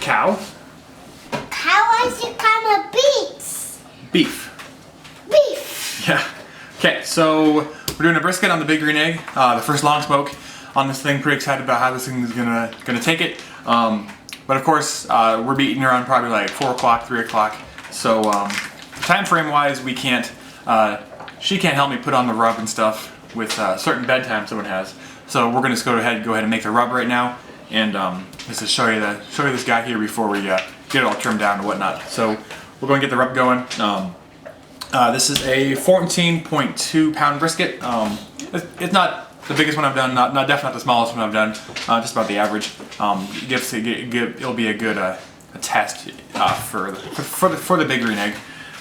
cow. How is it kind of beets? Beef. Beef. Yeah. Okay, so we're doing a brisket on the Big Green Egg, the first long smoke on this thing. Pretty excited about how this thing is gonna take it. But of course, we're be eating around probably like 4 o'clock, 3 o'clock. So time frame wise, we can't. She can't help me put on the rub and stuff with certain bedtime someone has. So we're gonna just go ahead and make the rub right now, and just to show you this guy here before we get it all trimmed down and whatnot. So we're going to get the rub going. This is a 14.2 pound brisket. It's not the biggest one I've done, definitely not the smallest one I've done, just about the average. It'll be a good test for the Big Green Egg.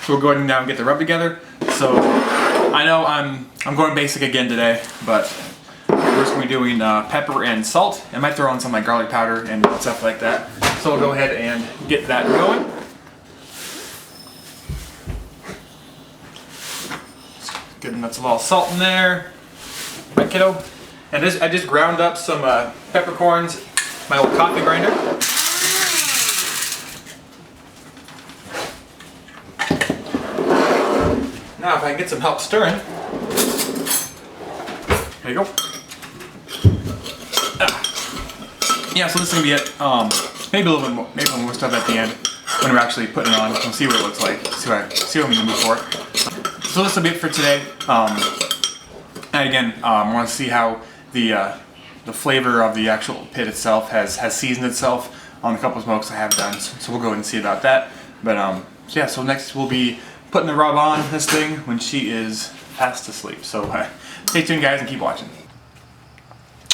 So we'll go ahead and now get the rub together. So I know I'm going basic again today, but we're just going to be doing pepper and salt. I might throw on some like garlic powder and stuff like that. So we'll go ahead and get that going. Getting lots of all salt in there. Right, kiddo? And I just ground up some peppercorns, my old coffee grinder. Now if I can get some help stirring. There you go. Yeah, so this is gonna be it. Maybe a little bit more, maybe more stuff at the end when we're actually putting it on. We'll see what it looks like. See what we can move for. So this will be it for today. And again, I want to see how the flavor of the actual pit itself has seasoned itself on a couple of smokes I have done. So we'll go ahead and see about that. But yeah, so next we'll be putting the rub on this thing when she is fast asleep. So stay tuned, guys, and keep watching.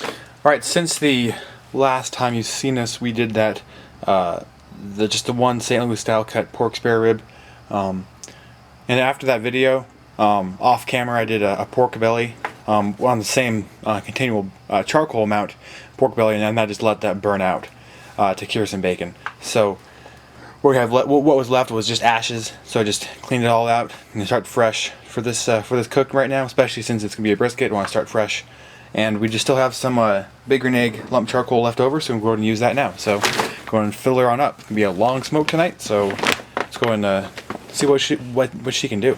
All right, since the last time you've seen us, we did that just the one St. Louis style cut pork spare rib. And after that video, off camera, I did a pork belly on the same continual charcoal mount pork belly, and then I just let that burn out to cure some bacon. So what was left was just ashes. So I just cleaned it all out and start fresh for this cook right now, especially since it's gonna be a brisket. I want to start fresh, and we just still have some Big Green Egg lump charcoal left over, so we'll go ahead and use that now. So go ahead and fill her on up. It's gonna be a long smoke tonight, so let's go and see what she can do.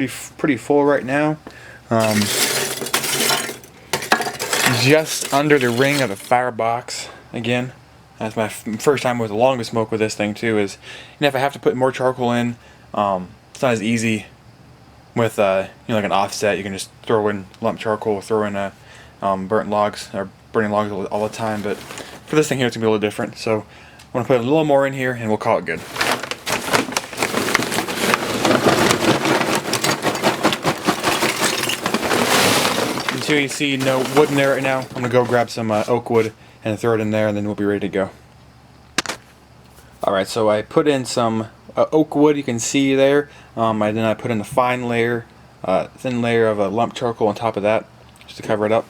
It's pretty full right now. Just under the ring of the firebox again. That's my first time with the longest smoke with this thing too. Is, if I have to put more charcoal in, it's not as easy with like an offset. You can just throw in lump charcoal, throw in burnt logs or burning logs all the time. But for this thing here, it's gonna be a little different. So I'm gonna put a little more in here, and we'll call it good. Until you see no wood in there right now, I'm gonna go grab some oak wood and throw it in there, and then we'll be ready to go. Alright, so I put in some oak wood, you can see there. Then I put in a thin layer of lump charcoal on top of that, just to cover it up,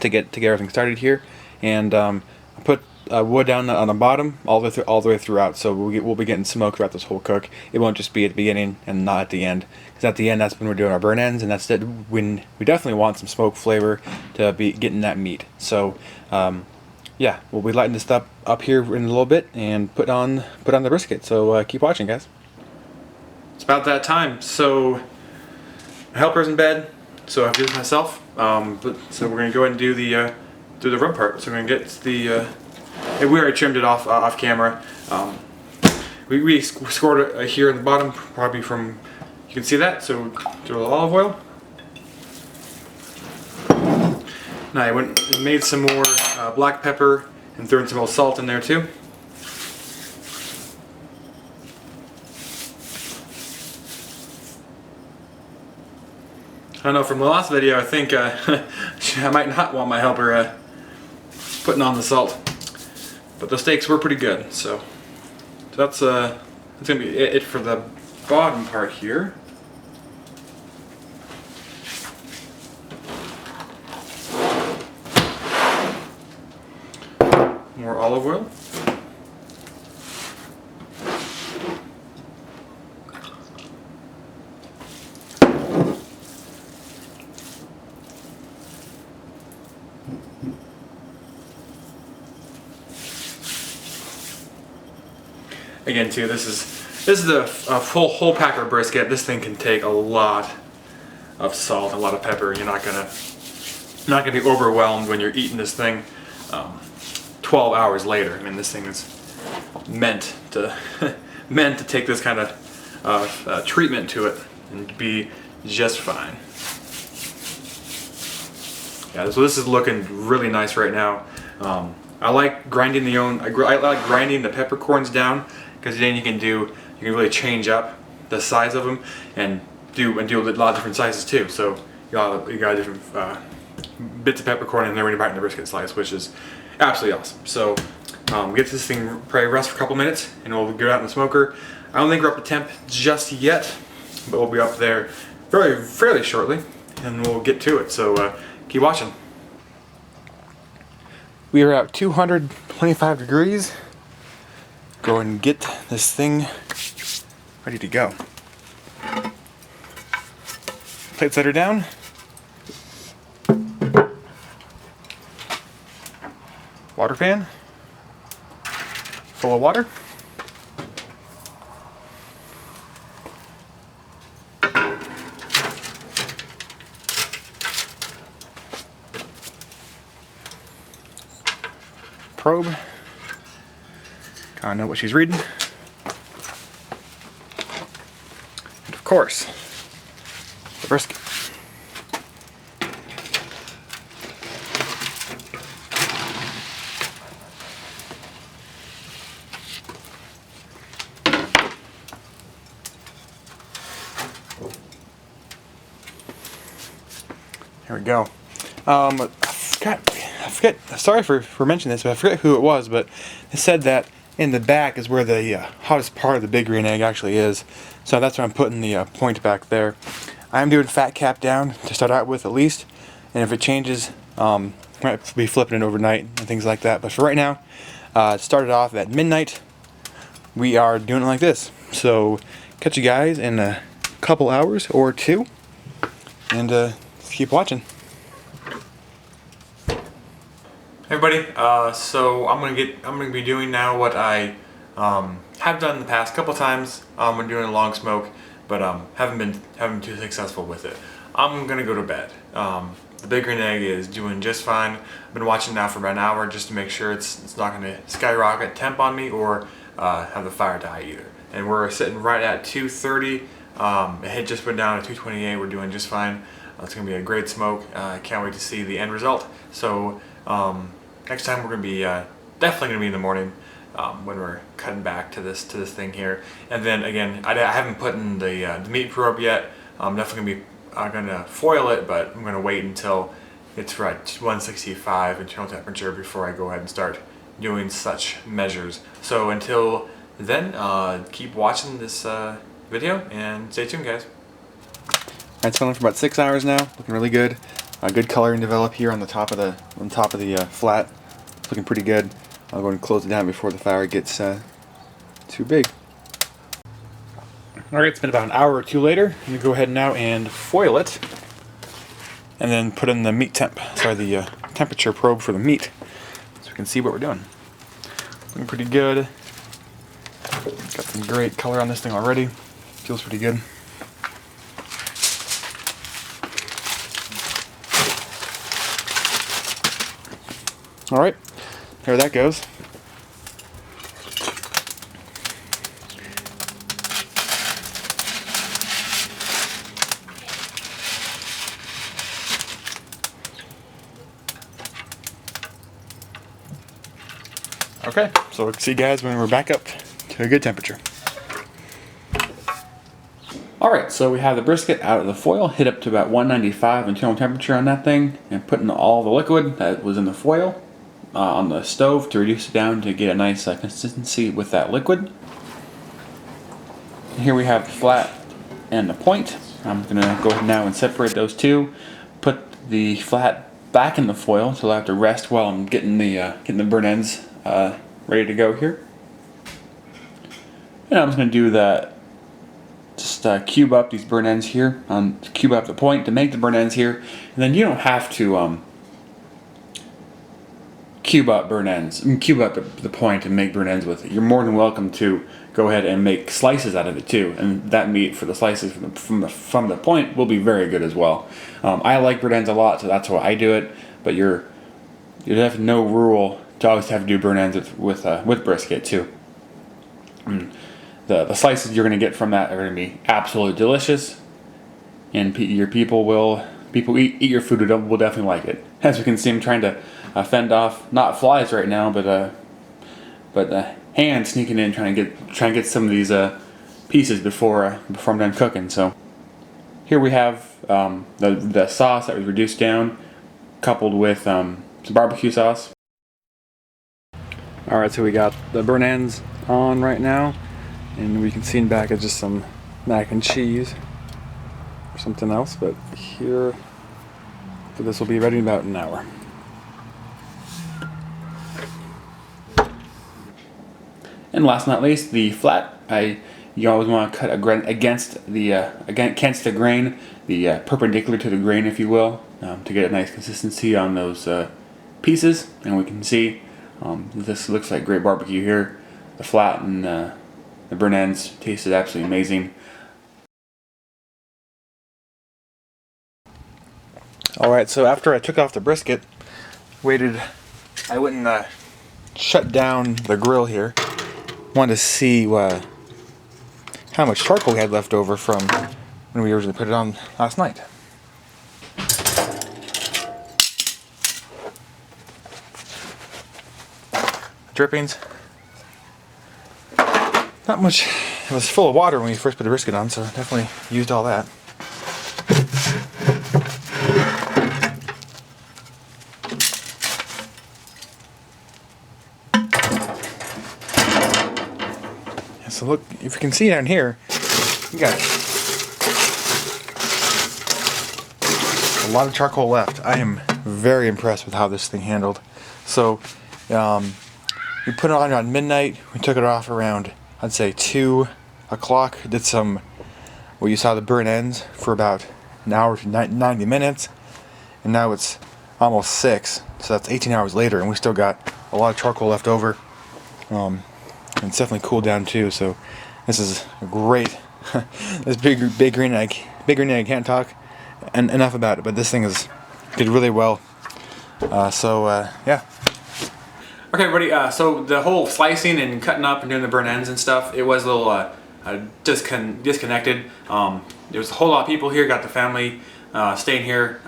to get everything started here. And I put wood down on the bottom all the way throughout, so we'll be getting smoke throughout this whole cook. It won't just be at the beginning and not at the end, because at the end that's when we're doing our burn ends, and that's when we definitely want some smoke flavor to be getting that meat. So yeah, we'll be lighting this up here in a little bit and put on the brisket. So keep watching, guys. It's about that time. So my helper's in bed, so I have to do this myself. So we're gonna go ahead and do the rub part. So we're gonna get the we already trimmed it off camera. We scored it here in the bottom, probably from, you can see that. So do a little olive oil. Now I went and made some more black pepper and threw in some old salt in there too. I don't know, from the last video, I think I might not want my helper putting on the salt, but the steaks were pretty good. So that's gonna be it for the bottom part here. more olive oil. Again, too, this is a full whole pack of brisket. This thing can take a lot of salt, a lot of pepper. You're not gonna be overwhelmed when you're eating this thing 12 hours later. I mean, this thing is meant to meant to take this kind of treatment to it and be just fine. Yeah, so this is looking really nice right now. I like grinding I like grinding the peppercorns down, because then you can really change up the size of them and do a lot of different sizes too. So you got different bits of peppercorn in there when you're biting the brisket slice, which is absolutely awesome. So get this thing probably rest for a couple minutes, and we'll get it out in the smoker. I don't think we're up to temp just yet, but we'll be up there fairly shortly, and we'll get to it. So keep watching. We are at 225 degrees. Go and get this thing ready to go. Plate setter down. Water pan. Full of water. Probe. Kinda know what she's reading. And of course, the brisket. Here we go. I forget, sorry for mentioning this, but I forget who it was, but it said that in the back is where the hottest part of the big green egg actually is. So that's why I'm putting the point back there. I'm doing fat cap down to start out with at least, and if it changes, I might be flipping it overnight and things like that. But for right now, it started off at midnight. We are doing it like this. So catch you guys in a couple hours or two, and keep watching. Hey everybody, so I'm gonna be doing now what I have done in the past couple times when doing a long smoke, but haven't been too successful with it. I'm gonna go to bed. The big green egg is doing just fine. I've been watching now for about an hour just to make sure it's not gonna skyrocket temp on me or have the fire die either. And we're sitting right at 230. It just went down to 228. We're doing just fine. It's gonna be a great smoke. I can't wait to see the end result. So next time we're gonna be definitely gonna be in the morning when we're cutting back to this thing here. And then again, I haven't put in the meat probe yet. I'm definitely gonna foil it, but I'm gonna wait until it's right 165 internal temperature before I go ahead and start doing such measures. So until then, keep watching this video and stay tuned, guys. It's been on for about 6 hours now, looking really good. Good coloring develop here on the top of the flat. It's looking pretty good. I'll go and close it down before the fire gets too big. Alright, it's been about an hour or two later. I'm gonna go ahead now and foil it, and then put in the meat the temperature probe for the meat, so we can see what we're doing. Looking pretty good. Got some great color on this thing already. Feels pretty good. Alright, there that goes. Okay, so we'll see you guys when we're back up to a good temperature. Alright, so we have the brisket out of the foil, hit up to about 195 internal temperature on that thing, and putting all the liquid that was in the foil on the stove to reduce it down to get a nice consistency with that liquid. And here we have the flat and the point. I'm going to go ahead now and separate those two, put the flat back in the foil so I have to rest while I'm getting the burn ends ready to go here. And I'm just going to do that. Just cube up these burn ends here, cube up the point to make the burn ends here, and then you don't have to cube up burn ends, cube up the point and make burn ends with it. You're more than welcome to go ahead and make slices out of it too, and that meat for the slices from the point will be very good as well. I like burn ends a lot, so that's why I do it. But you have no rule to always have to do burn ends with brisket too. The slices you're going to get from that are going to be absolutely delicious, and your people eat your food will definitely like it. As you can see, I'm trying to fend off not flies right now, but hands sneaking in trying to get some of these pieces before I'm done cooking. So here we have the sauce that was reduced down, coupled with some barbecue sauce. All right, so we got the burn ends on right now. And we can see in back is just some mac and cheese or something else, but here, so this will be ready in about an hour. And last but not least, the flat. You always want to cut against the grain, the perpendicular to the grain, if you will, to get a nice consistency on those pieces. And we can see this looks like great barbecue here. The flat and the burn ends tasted absolutely amazing. Alright, so after I took off the brisket, I went and shut down the grill here. Wanted to see how much charcoal we had left over from when we originally put it on last night. Drippings. Not much. It was full of water when we first put the brisket on, so definitely used all that. Yeah, so look, if you can see down here, you got a lot of charcoal left. I am very impressed with how this thing handled. So, we put it on around midnight. We took it off around, I'd say 2 o'clock. Did some, well, you saw the burn ends for about an hour to 90 minutes, and now it's almost 6, so that's 18 hours later, and we still got a lot of charcoal left over. And it's definitely cooled down too. So this is great. This big green egg, I can't talk enough about it, but this thing did really well. Yeah. Okay, everybody, so the whole slicing and cutting up and doing the burn ends and stuff, it was a little disconnected. There was a whole lot of people here, got the family staying here.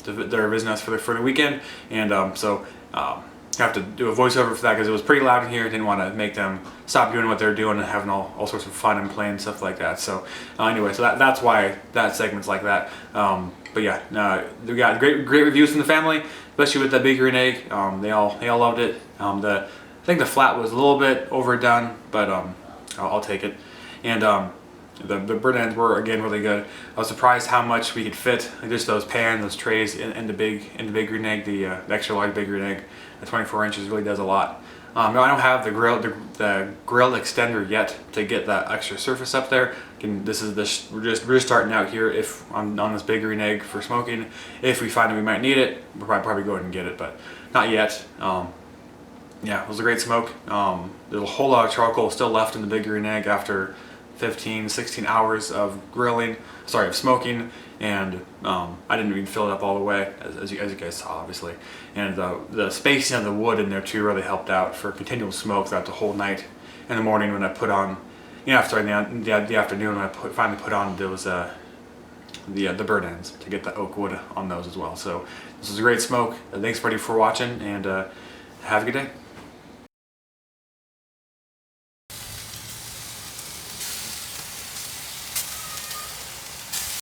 They're visiting us for the weekend, and so I have to do a voiceover for that because it was pretty loud in here. Didn't want to make them stop doing what they're doing and having all sorts of fun and playing stuff like that. So anyway, so that's why that segment's like that. But yeah, we got great reviews from the family, especially with the big green egg. They all loved it. I think the flat was a little bit overdone, but I'll take it. And the burn ends were again really good. I was surprised how much we could fit, like just those pans, those trays in the big green egg, the extra large big green egg. The 24 inches really does a lot. No, I don't have the grill extender yet to get that extra surface up there. We're just starting out here. If I'm on this big green egg for smoking, if we find that we might need it, we'll probably go ahead and get it, but not yet. Yeah, it was a great smoke. There's a whole lot of charcoal still left in the big green egg after 15-16 hours of smoking, and I didn't even fill it up all the way, as you guys saw, obviously. And the spacing of the wood in there too really helped out for continual smoke throughout the whole night. In the morning when I put on, in the afternoon when I finally put on those the burn ends to get the oak wood on those as well. So this was a great smoke. Thanks everybody for watching, and have a good day.